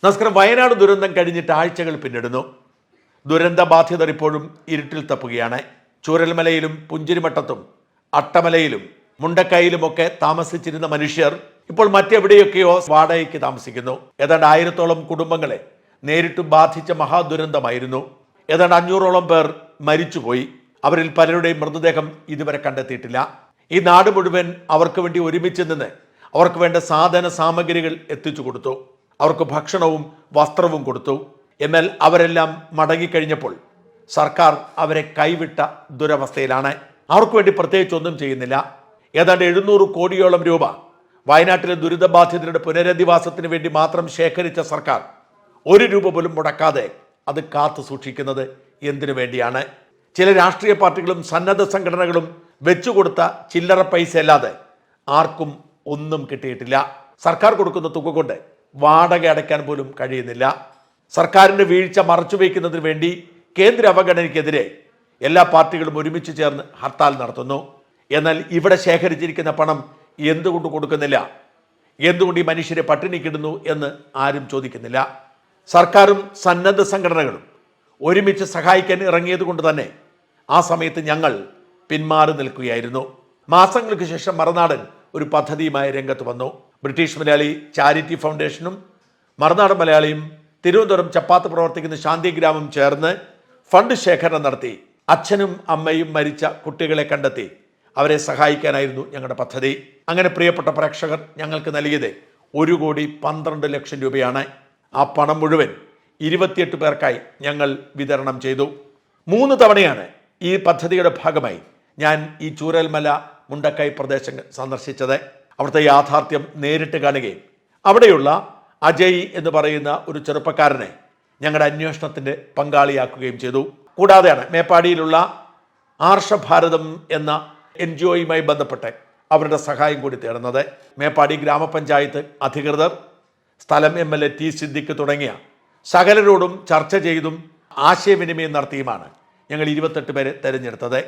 നമസ്കാരം. വയനാട് ദുരന്തം കഴിഞ്ഞിട്ട് ആഴ്ചകൾ പിന്നിടുന്നു. ദുരന്ത ബാധിതർ ഇപ്പോഴും ഇരുട്ടിൽ തപ്പുകയാണ്. ചൂരൽമലയിലും പുഞ്ചിരിമട്ടത്തും അട്ടമലയിലും മുണ്ടക്കൈയിലുമൊക്കെ താമസിച്ചിരുന്ന മനുഷ്യർ ഇപ്പോൾ മറ്റെവിടെയൊക്കെയോ വാടകയ്ക്ക് താമസിക്കുന്നു. ഏതാണ്ട് 1000-ഓളം കുടുംബങ്ങളെ നേരിട്ട് ബാധിച്ച മഹാദുരന്തമായിരുന്നു. ഏതാണ്ട് 500-ഓളം പേർ മരിച്ചുപോയി. അവരിൽ പലരുടെയും മൃതദേഹം ഇതുവരെ കണ്ടെത്തിയിട്ടില്ല. ഈ നാട് മുഴുവൻ അവർക്ക് വേണ്ടി ഒരുമിച്ച് നിന്ന് അവർക്ക് വേണ്ട സാധന സാമഗ്രികൾ എത്തിച്ചു കൊടുത്തു. അവർക്ക് ഭക്ഷണവും വസ്ത്രവും കൊടുത്തു. എന്നാൽ അവരെല്ലാം മടങ്ങിക്കഴിഞ്ഞപ്പോൾ സർക്കാർ അവരെ കൈവിട്ട ദുരവസ്ഥയിലാണ്. അവർക്ക് വേണ്ടി പ്രത്യേകിച്ച് ഒന്നും ചെയ്യുന്നില്ല. ഏതാണ്ട് 700 കോടിയോളം രൂപ വയനാട്ടിലെ ദുരിതബാധിതരുടെ പുനരധിവാസത്തിന് വേണ്ടി മാത്രം ശേഖരിച്ച സർക്കാർ 1 രൂപ പോലും മുടക്കാതെ അത് കാത്തു സൂക്ഷിക്കുന്നത് എന്തിനു വേണ്ടിയാണ്? ചില രാഷ്ട്രീയ പാർട്ടികളും സന്നദ്ധ സംഘടനകളും വെച്ചുകൊടുത്ത ചില്ലറ പൈസ അല്ലാതെ ആർക്കും ഒന്നും കിട്ടിയിട്ടില്ല. സർക്കാർ കൊടുക്കുന്ന തുക കൊണ്ട് വാടക അടയ്ക്കാൻ പോലും കഴിയുന്നില്ല. സർക്കാരിന്റെ വീഴ്ച മറച്ചുവെക്കുന്നതിന് വേണ്ടി കേന്ദ്ര അവഗണനയ്ക്കെതിരെ എല്ലാ പാർട്ടികളും ഒരുമിച്ച് ചേർന്ന് ഹർത്താൽ നടത്തുന്നു. എന്നാൽ ഇവിടെ ശേഖരിച്ചിരിക്കുന്ന പണം എന്തുകൊണ്ട് കൊടുക്കുന്നില്ല? എന്തുകൊണ്ട് ഈ മനുഷ്യരെ പട്ടിണിക്കിടുന്നു എന്ന് ആരും ചോദിക്കുന്നില്ല. സർക്കാരും സന്നദ്ധ സംഘടനകളും ഒരുമിച്ച് സഹായിക്കാൻ ഇറങ്ങിയത് കൊണ്ട് തന്നെ ആ സമയത്ത് ഞങ്ങൾ പിന്മാറി നിൽക്കുകയായിരുന്നു. മാസങ്ങൾക്ക് ശേഷം മറുനാടൻ ഒരു പദ്ധതിയുമായി രംഗത്ത് വന്നു. ബ്രിട്ടീഷ് മലയാളി ചാരിറ്റി ഫൗണ്ടേഷനും മറുനാടൻ മലയാളിയും തിരുവനന്തപുരം ചപ്പാത്ത് പ്രവർത്തിക്കുന്ന ശാന്തിഗ്രാമം ചേർന്ന് ഫണ്ട് ശേഖരണം നടത്തി. അച്ഛനും അമ്മയും മരിച്ച കുട്ടികളെ കണ്ടെത്തി അവരെ സഹായിക്കാനായിരുന്നു ഞങ്ങളുടെ പദ്ധതി. അങ്ങനെ പ്രിയപ്പെട്ട പ്രേക്ഷകർ ഞങ്ങൾക്ക് നൽകിയത് 1,12,00,000 രൂപയാണ്. ആ പണം മുഴുവൻ 28 പേർക്കായി ഞങ്ങൾ വിതരണം ചെയ്തു. 3 തവണയാണ് ഈ പദ്ധതിയുടെ ഭാഗമായി ഞാൻ ഈ ചൂരൽമല മുണ്ടക്കൈ പ്രദേശങ്ങൾ സന്ദർശിച്ചത്. അവിടുത്തെ യാഥാർത്ഥ്യം നേരിട്ട് കാണുകയും അവിടെയുള്ള അജയ് എന്ന് പറയുന്ന ഒരു ചെറുപ്പക്കാരനെ ഞങ്ങളുടെ അന്വേഷണത്തിൻ്റെ പങ്കാളിയാക്കുകയും ചെയ്തു. കൂടാതെയാണ് മേപ്പാടിയിലുള്ള ആർഷഭാരതം എന്ന NGOയുമായി ബന്ധപ്പെട്ട് അവരുടെ സഹായം കൂടി തേടുന്നത്. മേപ്പാടി ഗ്രാമപഞ്ചായത്ത് അധികൃതർ, സ്ഥലം MLA ടി സിദ്ദിഖ് തുടങ്ങിയ സകലരോടും ചർച്ച ചെയ്തും ആശയവിനിമയം നടത്തിയുമാണ് ഞങ്ങൾ 28 പേരെ തിരഞ്ഞെടുത്തത്.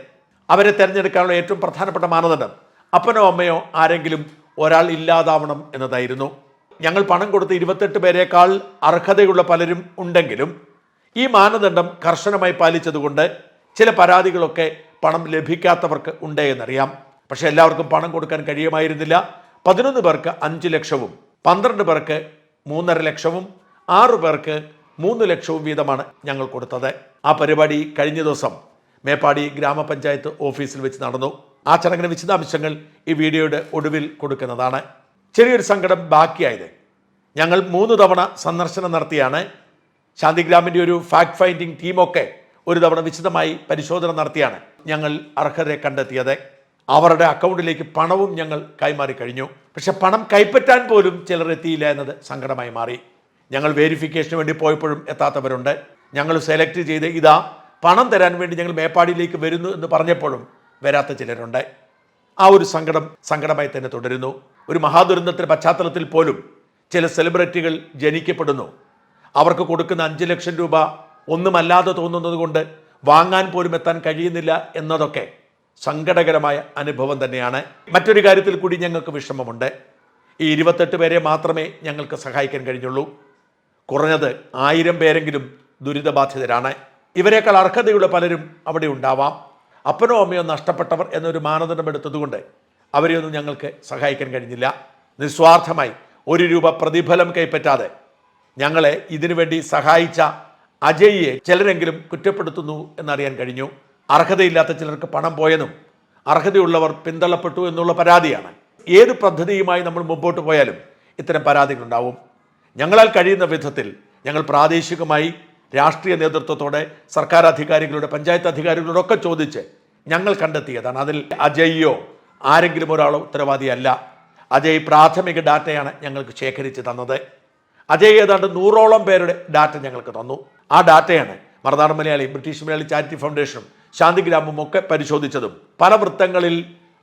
അവരെ തിരഞ്ഞെടുക്കാനുള്ള ഏറ്റവും പ്രധാനപ്പെട്ട മാനദണ്ഡം അപ്പനോ അമ്മയോ ആരെങ്കിലും ഒരാൾ ഇല്ലാതാവണം എന്നതായിരുന്നു. ഞങ്ങൾ പണം കൊടുത്ത് 28 പേരെക്കാൾ അർഹതയുള്ള പലരും ഉണ്ടെങ്കിലും ഈ മാനദണ്ഡം കർശനമായി പാലിച്ചതുകൊണ്ട് ചില പരാതികളൊക്കെ പണം ലഭിക്കാത്തവർക്ക് ഉണ്ട് എന്നറിയാം. പക്ഷെ എല്ലാവർക്കും പണം കൊടുക്കാൻ കഴിയുമായിരുന്നില്ല. 11 പേർക്ക് 5 ലക്ഷവും 12 പേർക്ക് 3.5 ലക്ഷവും 6 പേർക്ക് 3 ലക്ഷവും വീതമാണ് ഞങ്ങൾ കൊടുത്തത്. ആ പരിപാടി കഴിഞ്ഞ ദിവസം മേപ്പാടി ഗ്രാമപഞ്ചായത്ത് ഓഫീസിൽ വെച്ച് നടന്നു. ആ ചടങ്ങിന് വിശദാംശങ്ങൾ ഈ വീഡിയോയുടെ ഒടുവിൽ കൊടുക്കുന്നതാണ്. ചെറിയൊരു സങ്കടം ബാക്കിയായത്, ഞങ്ങൾ 3 തവണ സന്ദർശനം നടത്തിയാണ്. ശാന്തിഗ്രാമിൻ്റെ ഒരു ഫാക്ട് ഫൈൻഡിങ് ടീമൊക്കെ ഒരു തവണ വിശദമായി പരിശോധന നടത്തിയാണ് ഞങ്ങൾ അർഹരെ കണ്ടെത്തിയത്. അവരുടെ അക്കൗണ്ടിലേക്ക് പണവും ഞങ്ങൾ കൈമാറി കഴിഞ്ഞു. പക്ഷെ പണം കൈപ്പറ്റാൻ പോലും ചിലർ എത്തിയില്ല എന്നത് സങ്കടമായി മാറി. ഞങ്ങൾ വെരിഫിക്കേഷന് വേണ്ടി പോയപ്പോഴും എത്താത്തവരുണ്ട്. ഞങ്ങൾ സെലക്ട് ചെയ്ത് ഇതാ പണം തരാൻ വേണ്ടി ഞങ്ങൾ മേപ്പാടിയിലേക്ക് വരുന്നു എന്ന് പറഞ്ഞപ്പോഴും വരാത്ത ചിലരുണ്ട്. ആ ഒരു സങ്കടമായി തന്നെ തുടരുന്നു. ഒരു മഹാദുരന്തത്തിന്റെ പശ്ചാത്തലത്തിൽ പോലും ചില സെലിബ്രിറ്റികൾ ജനിക്കപ്പെടുന്നു. അവർക്ക് കൊടുക്കുന്ന 5 ലക്ഷം രൂപ ഒന്നുമല്ലാതെ തോന്നുന്നത് കൊണ്ട് വാങ്ങാൻ പോലും എത്താൻ കഴിയുന്നില്ല എന്നതൊക്കെ സങ്കടകരമായ അനുഭവം തന്നെയാണ്. മറ്റൊരു കാര്യത്തിൽ കൂടി ഞങ്ങൾക്ക് വിഷമമുണ്ട്. ഈ 28 പേരെ മാത്രമേ ഞങ്ങൾക്ക് സഹായിക്കാൻ കഴിഞ്ഞുള്ളൂ. കുറഞ്ഞത് 1000 പേരെങ്കിലും ദുരിതബാധിതരാണ്. ഇവരെക്കാൾ അർഹതയുള്ള പലരും അവിടെ ഉണ്ടാവാം. അപ്പനോ അമ്മയോ നഷ്ടപ്പെട്ടവർ എന്നൊരു മാനദണ്ഡം എടുത്തതുകൊണ്ട് അവരെയൊന്നും ഞങ്ങൾക്ക് സഹായിക്കാൻ കഴിഞ്ഞില്ല. നിസ്വാർത്ഥമായി 1 രൂപ പ്രതിഫലം കൈപ്പറ്റാതെ ഞങ്ങളെ ഇതിനുവേണ്ടി സഹായിച്ച അജയ്യെ ചിലരെങ്കിലും കുറ്റപ്പെടുത്തുന്നു എന്നറിയാൻ കഴിഞ്ഞു. അർഹതയില്ലാത്ത ചിലർക്ക് പണം പോയെന്നും അർഹതയുള്ളവർ പിന്തള്ളപ്പെട്ടു എന്നുള്ള പരാതിയാണ്. ഏത് പദ്ധതിയുമായി നമ്മൾ മുമ്പോട്ട് പോയാലും ഇത്തരം പരാതികളുണ്ടാവും. ഞങ്ങളാൽ കഴിയുന്ന വിധത്തിൽ ഞങ്ങൾ പ്രാദേശികമായി രാഷ്ട്രീയ നേതൃത്വത്തോടെ സർക്കാർ അധികാരികളുടെ പഞ്ചായത്ത് അധികാരികളോടൊക്കെ ചോദിച്ച് ഞങ്ങൾ കണ്ടെത്തിയതാണ്. അതിൽ അജയ്യോ ആരെങ്കിലും ഒരാളോ ഉത്തരവാദിയല്ല. അജയ് പ്രാഥമിക ഡാറ്റയാണ് ഞങ്ങൾക്ക് ശേഖരിച്ച് തന്നത്. അജയ് ഏതാണ്ട് 100ഓളം പേരുടെ ഡാറ്റ ഞങ്ങൾക്ക് തന്നു. ആ ഡാറ്റയാണ് മറുനാടൻ മലയാളി, ബ്രിട്ടീഷ് മലയാളി ചാരിറ്റി ഫൗണ്ടേഷനും ശാന്തിഗ്രാമവും ഒക്കെ പരിശോധിച്ചതും പല വൃത്തങ്ങളിൽ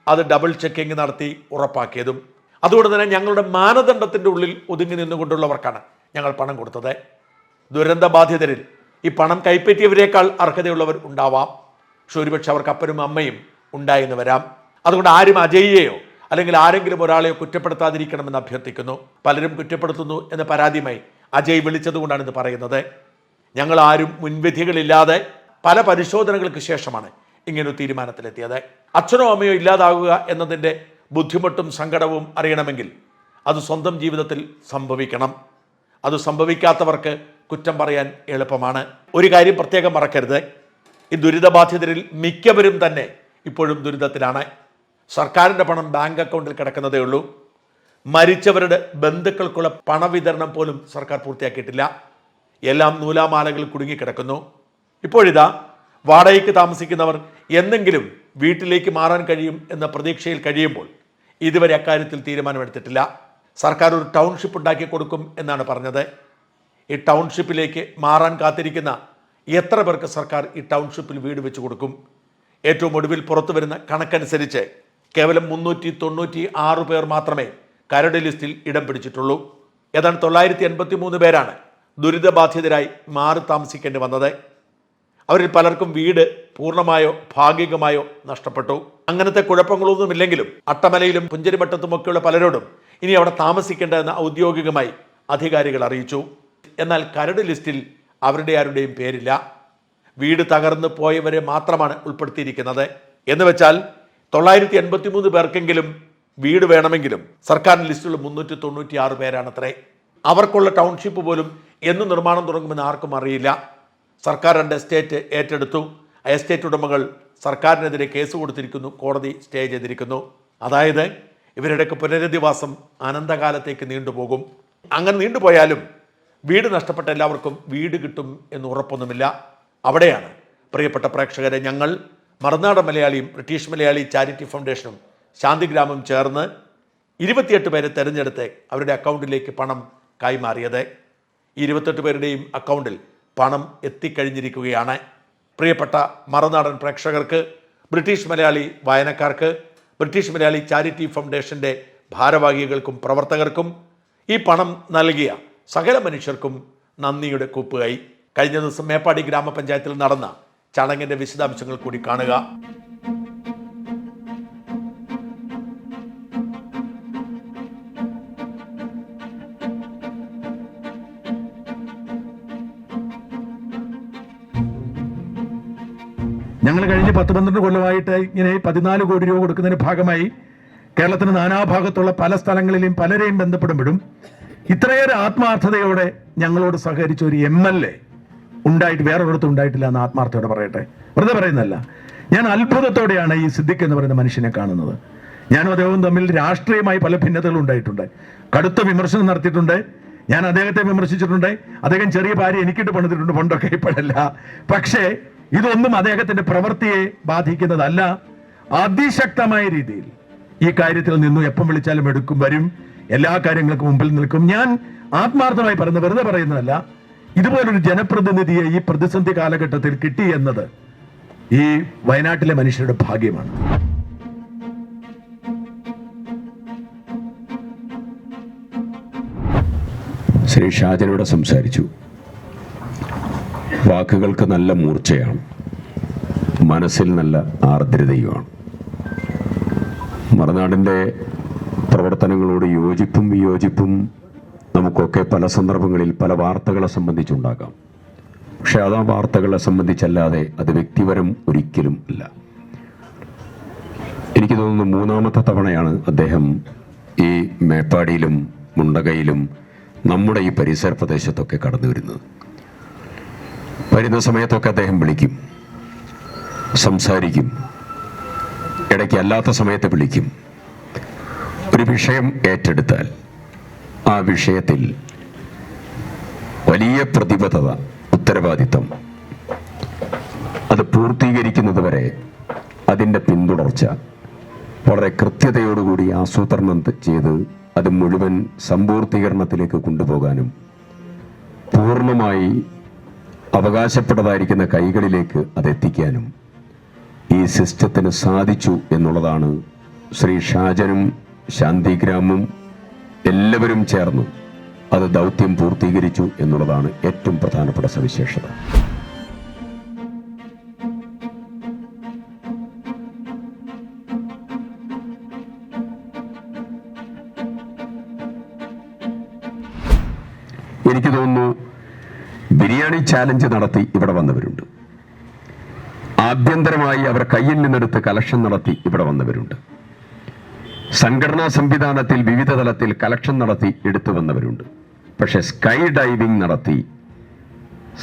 അത് ഡബിൾ ചെക്കിങ് നടത്തി ഉറപ്പാക്കിയതും. അതുകൊണ്ട് തന്നെ ഞങ്ങളുടെ മാനദണ്ഡത്തിൻ്റെ ഉള്ളിൽ ഒതുങ്ങി നിന്നുകൊണ്ടുള്ളവർക്കാണ് ഞങ്ങൾ പണം കൊടുത്തത്. ദുരന്തബാധിതരിൽ ഈ പണം കൈപ്പറ്റിയവരേക്കാൾ അർഹതയുള്ളവർ ഉണ്ടാവാം. പക്ഷെ ഒരുപക്ഷെ അവർക്ക് അപ്പനും അമ്മയും ഉണ്ടായെന്ന് വരാം. അതുകൊണ്ട് ആരും അജയ്യെയോ അല്ലെങ്കിൽ ആരെങ്കിലും ഒരാളെയോ കുറ്റപ്പെടുത്താതിരിക്കണമെന്ന് അഭ്യർത്ഥിക്കുന്നു. പലരും കുറ്റപ്പെടുത്തുന്നു എന്ന പരാതിയുമായി അജയ് വിളിച്ചതുകൊണ്ടാണ് ഇത് പറയുന്നത്. ഞങ്ങൾ ആരും മുൻവിധികളില്ലാതെ പല പരിശോധനകൾക്ക് ശേഷമാണ് ഇങ്ങനൊരു തീരുമാനത്തിലെത്തിയത്. അച്ഛനോ അമ്മയോ ഇല്ലാതാകുക എന്നതിൻ്റെ ബുദ്ധിമുട്ടും സങ്കടവും അറിയണമെങ്കിൽ അത് സ്വന്തം ജീവിതത്തിൽ സംഭവിക്കണം. അത് സംഭവിക്കാത്തവർക്ക് കുറ്റം പറയാൻ എളുപ്പമാണ്. ഒരു കാര്യം പ്രത്യേകം മറക്കരുത്, ഈ ദുരിതബാധിതരിൽ മിക്കവരും തന്നെ ഇപ്പോഴും ദുരിതത്തിലാണ്. സർക്കാരിൻ്റെ പണം ബാങ്ക് അക്കൗണ്ടിൽ കിടക്കുന്നതേ ഉള്ളൂ. മരിച്ചവരുടെ ബന്ധുക്കൾക്കുള്ള പണവിതരണം പോലും സർക്കാർ പൂർത്തിയാക്കിയിട്ടില്ല. എല്ലാം നൂലാമാലകൾ കുടുങ്ങിക്കിടക്കുന്നു. ഇപ്പോഴിതാ വാടകയ്ക്ക് താമസിക്കുന്നവർ എന്നെങ്കിലും വീട്ടിലേക്ക് മാറാൻ കഴിയും എന്ന പ്രതീക്ഷയിൽ കഴിയുമ്പോൾ ഇതുവരെ അക്കാര്യത്തിൽ തീരുമാനമെടുത്തിട്ടില്ല. സർക്കാർ ഒരു ടൗൺഷിപ്പ് ഉണ്ടാക്കി കൊടുക്കും എന്നാണ് പറഞ്ഞത്. ഈ ടൗൺഷിപ്പിലേക്ക് മാറാൻ കാത്തിരിക്കുന്ന എത്ര പേർക്ക് സർക്കാർ ഈ ടൗൺഷിപ്പിൽ വീട് വെച്ച് കൊടുക്കും? ഏറ്റവും ഒടുവിൽ പുറത്തു വരുന്ന കണക്കനുസരിച്ച് കേവലം 396 പേർ മാത്രമേ കരട് ലിസ്റ്റിൽ ഇടം പിടിച്ചിട്ടുള്ളൂ. ഏതാണ്ട് 983 പേരാണ് ദുരിതബാധിതരായി മാറി താമസിക്കേണ്ടി വന്നത്. അവരിൽ പലർക്കും വീട് പൂർണ്ണമായോ ഭാഗികമായോ നഷ്ടപ്പെട്ടു. അങ്ങനത്തെ കുഴപ്പങ്ങളൊന്നുമില്ലെങ്കിലും അട്ടമലയിലും പുഞ്ചരിമട്ടത്തുമൊക്കെയുള്ള പലരോടും ഇനി അവിടെ താമസിക്കേണ്ടതെന്ന് ഔദ്യോഗികമായി അധികാരികൾ അറിയിച്ചു. എന്നാൽ കരട് ലിസ്റ്റിൽ അവരുടെ ആരുടെയും പേരില്ല. വീട് തകർന്നു പോയവരെ മാത്രമാണ് ഉൾപ്പെടുത്തിയിരിക്കുന്നത്. എന്ന് വെച്ചാൽ 983 പേർക്കെങ്കിലും വീട് വേണമെങ്കിലും സർക്കാർ ലിസ്റ്റിലുള്ള 396 പേരാണത്രേ. അവർക്കുള്ള ടൗൺഷിപ്പ് പോലും എന്ന് നിർമ്മാണം തുടങ്ങുമെന്ന് ആർക്കും അറിയില്ല. സർക്കാർ 2 എസ്റ്റേറ്റ് ഏറ്റെടുത്തു. ആ എസ്റ്റേറ്റ് ഉടമകൾ സർക്കാരിനെതിരെ കേസ് കൊടുത്തിരിക്കുന്നു. കോടതി സ്റ്റേ ചെയ്തിരിക്കുന്നു. അതായത് ഇവരുടെയൊക്കെ പുനരധിവാസം അനന്തകാലത്തേക്ക് നീണ്ടുപോകും. അങ്ങനെ നീണ്ടുപോയാലും വീട് നഷ്ടപ്പെട്ട എല്ലാവർക്കും വീട് കിട്ടും എന്ന് ഉറപ്പൊന്നുമില്ല. അവിടെയാണ് പ്രിയപ്പെട്ട പ്രേക്ഷകരെ, ഞങ്ങൾ മറുനാടൻ മലയാളിയും ബ്രിട്ടീഷ് മലയാളി ചാരിറ്റി ഫൗണ്ടേഷനും ശാന്തിഗ്രാമം ചേർന്ന് 28 പേരെ തെരഞ്ഞെടുത്ത് അവരുടെ അക്കൗണ്ടിലേക്ക് പണം കൈമാറിയത്. ഈ 28 പേരുടെയും അക്കൗണ്ടിൽ പണം എത്തിക്കഴിഞ്ഞിരിക്കുകയാണ്. പ്രിയപ്പെട്ട മറുനാടൻ പ്രേക്ഷകർക്ക്, ബ്രിട്ടീഷ് മലയാളി വായനക്കാർക്ക്, ബ്രിട്ടീഷ് മലയാളി ചാരിറ്റി ഫൗണ്ടേഷൻ്റെ ഭാരവാഹികൾക്കും പ്രവർത്തകർക്കും ഈ പണം നൽകിയ സകല മനുഷ്യർക്കും നന്ദിയുടെ കൂപ്പുകൈ. കഴിഞ്ഞ ദിവസം മേപ്പാടി ഗ്രാമപഞ്ചായത്തിൽ നടന്ന ചടങ്ങിൻ്റെ വിശദാംശങ്ങൾ കൂടി കാണുക. ഞങ്ങൾ കഴിഞ്ഞ് 10-12 കൊല്ലമായിട്ട് ഇങ്ങനെ 14 കോടി രൂപ കൊടുക്കുന്നതിന് ഭാഗമായി കേരളത്തിന് നാനാഭാഗത്തുള്ള പല സ്ഥലങ്ങളിലെയും പലരെയും ബന്ധപ്പെടുമ്പോഴും ഇത്രയേറെ ആത്മാർത്ഥതയോടെ ഞങ്ങളോട് സഹകരിച്ച ഒരു MLA ഉണ്ടായിട്ട് വേറൊരിടത്തും ഉണ്ടായിട്ടില്ല എന്ന് ആത്മാർത്ഥയോടെ പറയട്ടെ. വെറുതെ പറയുന്നതല്ല. ഞാൻ അത്ഭുതത്തോടെയാണ് ഈ സിദ്ദിഖ് എന്ന് പറയുന്ന മനുഷ്യനെ കാണുന്നത്. ഞാനും അദ്ദേഹവും തമ്മിൽ രാഷ്ട്രീയമായി പല ഭിന്നതകളും ഉണ്ടായിട്ടുണ്ട്. കടുത്ത വിമർശനം നടത്തിയിട്ടുണ്ട്. ഞാൻ അദ്ദേഹത്തെ വിമർശിച്ചിട്ടുണ്ട്. അദ്ദേഹം ചെറിയ ഭാര്യ എനിക്കിട്ട് പണിതിട്ടുണ്ട്, പണ്ടൊക്കെ, ഇപ്പോഴല്ല. പക്ഷേ ഇതൊന്നും അദ്ദേഹത്തിന്റെ പ്രവൃത്തിയെ ബാധിക്കുന്നതല്ല. അതിശക്തമായ രീതിയിൽ ഈ കാര്യത്തിൽ നിന്നും എപ്പം വിളിച്ചാലും വരും. എല്ലാ കാര്യങ്ങൾക്കും മുമ്പിൽ നിൽക്കും. ഞാൻ ആത്മാർത്ഥമായി പറയുന്നത് വെറുതെ പറയുന്നതല്ല. ഇതുപോലൊരു ജനപ്രതിനിധിയെ ഈ പ്രതിസന്ധി കാലഘട്ടത്തിൽ കിട്ടി എന്നത് ഈ വയനാട്ടിലെ മനുഷ്യരുടെ ഭാഗ്യമാണ്. ശ്രീ ഷാജനോട് സംസാരിച്ചു. വാക്കുകൾക്ക് നല്ല മൂർച്ചയാണ്, മനസ്സിൽ നല്ല ആർദ്രതയുമാണ്. മറുനാടിൻ്റെ പ്രവർത്തനങ്ങളോട് യോജിപ്പും വിയോജിപ്പും നമുക്കൊക്കെ പല സന്ദർഭങ്ങളിൽ പല വാർത്തകളെ സംബന്ധിച്ചുണ്ടാകാം. പക്ഷെ അത് ആ വാർത്തകളെ സംബന്ധിച്ചല്ലാതെ അത് വ്യക്തിപരം ഒരിക്കലും അല്ല. എനിക്ക് തോന്നുന്നു 3ാമത്തെ തവണയാണ് അദ്ദേഹം ഈ മേപ്പാടിയിലും മുണ്ടകയിലും നമ്മുടെ ഈ പരിസര പ്രദേശത്തൊക്കെ കടന്നു വരുന്നത്. വരുന്ന സമയത്തൊക്കെ അദ്ദേഹം വിളിക്കും, സംസാരിക്കും, ഇടയ്ക്ക് അല്ലാത്ത സമയത്ത് വിളിക്കും. ഒരു വിഷയം ഏറ്റെടുത്താൽ ആ വിഷയത്തിൽ വലിയ പ്രതിബദ്ധത, ഉത്തരവാദിത്തം, അത് പൂർത്തീകരിക്കുന്നത് വരെ അതിൻ്റെ പിന്തുടർച്ച വളരെ കൃത്യതയോടുകൂടി ആസൂത്രണം ചെയ്ത് അത് മുഴുവൻ സമ്പൂർത്തീകരണത്തിലേക്ക് കൊണ്ടുപോകാനും പൂർണ്ണമായി അവകാശപ്പെട്ടതായിരിക്കുന്ന കൈകളിലേക്ക് അതെത്തിക്കാനും ഈ സിസ്റ്റത്തിന് സാധിച്ചു എന്നുള്ളതാണ് ശ്രീ ഷാജനും ശാന്തിഗ്രാമും എല്ലാവരും ചേർന്ന് അത് ദൗത്യം പൂർത്തീകരിച്ചു എന്നുള്ളതാണ് ഏറ്റവും പ്രധാനപ്പെട്ട സവിശേഷത. എനിക്ക് തോന്നുന്നു ബിരിയാണി ചാലഞ്ച് നടത്തി ഇവിടെ വന്നവരുണ്ട്. ആഭ്യന്തരമായി അവർ കയ്യിൽ നിന്നെടുത്ത് കലക്ഷൻ നടത്തി ഇവിടെ വന്നവരുണ്ട്. സംഘടനാ സംവിധാനത്തിൽ വിവിധ തലത്തിൽ കലക്ഷൻ നടത്തി എടുത്തു വന്നവരുണ്ട്. പക്ഷെ സ്കൈ ഡൈവിംഗ് നടത്തി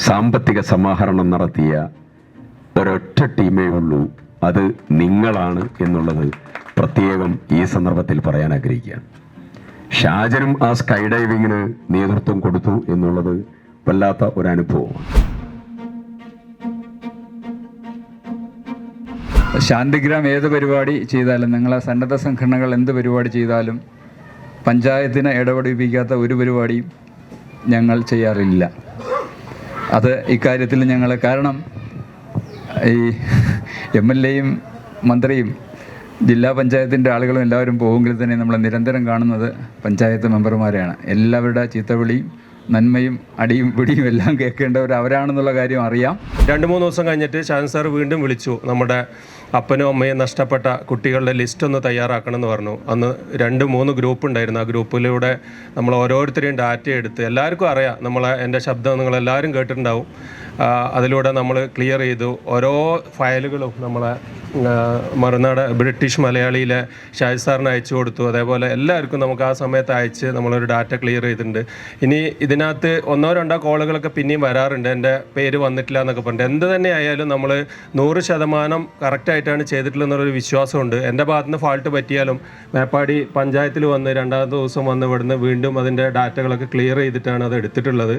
സാമ്പത്തിക സമാഹരണം നടത്തിയ ഒരൊറ്റ ടീമേ ഉള്ളൂ. അത് നിങ്ങളാണ് എന്നുള്ളത് പ്രത്യേകം ഈ സന്ദർഭത്തിൽ പറയാൻ ആഗ്രഹിക്കുകയാണ്. ഷാജനും ആ സ്കൈ ഡൈവിങ്ങിന് നേതൃത്വം കൊടുത്തു എന്നുള്ളത് വല്ലാത്ത ഒരു അനുഭവമാണ്. ശാന്തിഗ്രാം ഏത് പരിപാടി ചെയ്താലും, നിങ്ങളെ സന്നദ്ധ സംഘടനകൾ എന്ത് പരിപാടി ചെയ്താലും പഞ്ചായത്തിനെ ഇടപെടിപ്പിക്കാത്ത ഒരു പരിപാടിയും ഞങ്ങൾ ചെയ്യാറില്ല. അത് ഇക്കാര്യത്തിൽ ഞങ്ങൾ, കാരണം ഈ MLAയും മന്ത്രിയും ജില്ലാ പഞ്ചായത്തിൻ്റെ ആളുകളും എല്ലാവരും പോകുമെങ്കിൽ തന്നെ നമ്മൾ നിരന്തരം കാണുന്നത് പഞ്ചായത്ത് മെമ്പർമാരെയാണ്. എല്ലാവരുടെ ചീത്തവിളിയും നന്മയും അടിയും പിടിയും എല്ലാം കേൾക്കേണ്ടവർ അവരാണെന്നുള്ള കാര്യം അറിയാം. 2-3 ദിവസം കഴിഞ്ഞിട്ട് ഷാജൻ സാർ വീണ്ടും വിളിച്ചു. നമ്മുടെ അപ്പനും അമ്മയും നഷ്ടപ്പെട്ട കുട്ടികളുടെ ലിസ്റ്റ് ഒന്ന് തയ്യാറാക്കണം എന്ന് പറഞ്ഞു. അന്ന് 2-3 ഗ്രൂപ്പ് ഉണ്ടായിരുന്നു. ആ ഗ്രൂപ്പിലൂടെ നമ്മൾ ഓരോരുത്തരെയും ഡാറ്റ എടുത്ത്, എല്ലാവർക്കും അറിയാം, എൻ്റെ ശബ്ദം നിങ്ങളെല്ലാവരും കേട്ടിട്ടുണ്ടാവും. അതിലൂടെ നമ്മൾ ക്ലിയർ ചെയ്തു. ഓരോ ഫയലുകളും നമ്മളെ മറുനാട് ബ്രിട്ടീഷ് മലയാളിയിലെ ഷാജി സാറിന് അയച്ചു കൊടുത്തു. അതേപോലെ എല്ലാവർക്കും നമുക്ക് ആ സമയത്ത് അയച്ച് നമ്മളൊരു ഡാറ്റ ക്ലിയർ ചെയ്തിട്ടുണ്ട്. ഇനി ഇതിനകത്ത് 1-2 കോളുകളൊക്കെ പിന്നെയും വരാറുണ്ട്, എൻ്റെ പേര് വന്നിട്ടില്ല എന്നൊക്കെ പറഞ്ഞിട്ട്. എന്ത് തന്നെ ആയാലും നമ്മൾ 100% കറക്റ്റായിട്ടാണ് ചെയ്തിട്ടുള്ളതെന്നുള്ളൊരു വിശ്വാസമുണ്ട്. എൻ്റെ ഭാഗത്തുനിന്ന് ഫാൾട്ട് പറ്റിയാലും മേപ്പാടി പഞ്ചായത്തിൽ വന്ന് 2ാമത്തെ ദിവസം വന്ന് ഇവിടുന്ന് വീണ്ടും അതിൻ്റെ ഡാറ്റകളൊക്കെ ക്ലിയർ ചെയ്തിട്ടാണ് അത് എടുത്തിട്ടുള്ളത്.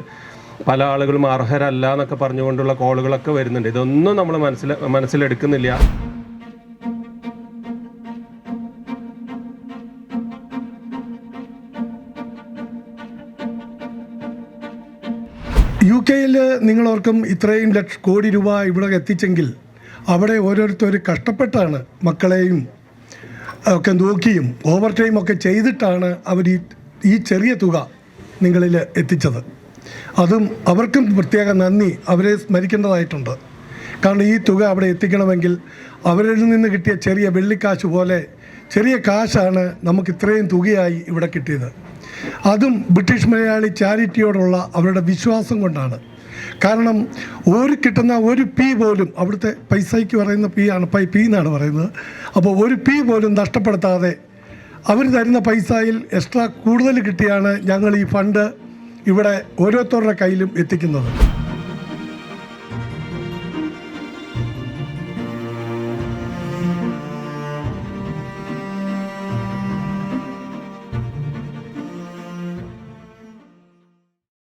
പല ആളുകളും അർഹരല്ല എന്നൊക്കെ പറഞ്ഞുകൊണ്ടുള്ള കോളുകളൊക്കെ വരുന്നുണ്ട്. ഇതൊന്നും നമ്മൾ മനസ്സിലെടുക്കുന്നില്ല. UK നിങ്ങളോർക്കും ഇത്രയും കോടി രൂപ ഇവിടെ എത്തിച്ചെങ്കിൽ അവിടെ ഓരോരുത്തർ കഷ്ടപ്പെട്ടാണ് മക്കളെയും ഒക്കെ നോക്കിയും ഓവർ ടൈം ഒക്കെ ചെയ്തിട്ടാണ് അവർ ഈ ചെറിയ തുക നിങ്ങളിൽ എത്തിച്ചത്. അതും അവർക്കും പ്രത്യേക നന്ദി, അവരെ സ്മരിക്കേണ്ടതായിട്ടുണ്ട്. കാരണം ഈ തുക അവിടെ എത്തിക്കണമെങ്കിൽ അവരിൽ നിന്ന് കിട്ടിയ ചെറിയ വെള്ളിക്കാശ് പോലെ ചെറിയ കാശാണ് നമുക്ക് ഇത്രയും തുകയായി ഇവിടെ കിട്ടിയത്. അതും ബ്രിട്ടീഷ് മലയാളി ചാരിറ്റിയോടുള്ള അവരുടെ വിശ്വാസം കൊണ്ടാണ്. കാരണം കിട്ടുന്ന ഒരു പി പോലും, അവിടുത്തെ പൈസയ്ക്ക് പറയുന്ന പി ആണ്, പി എന്നാണ് പറയുന്നത്. അപ്പോൾ ഒരു പി പോലും നഷ്ടപ്പെടുത്താതെ അവർ തരുന്ന പൈസയിൽ എക്സ്ട്രാ കൂടുതൽ കിട്ടിയാണ് ഞങ്ങൾ ഈ ഫണ്ട് ഇവിടെ ഓരോരുത്തരുടെ കയ്യിലും എത്തിക്കുന്നത്.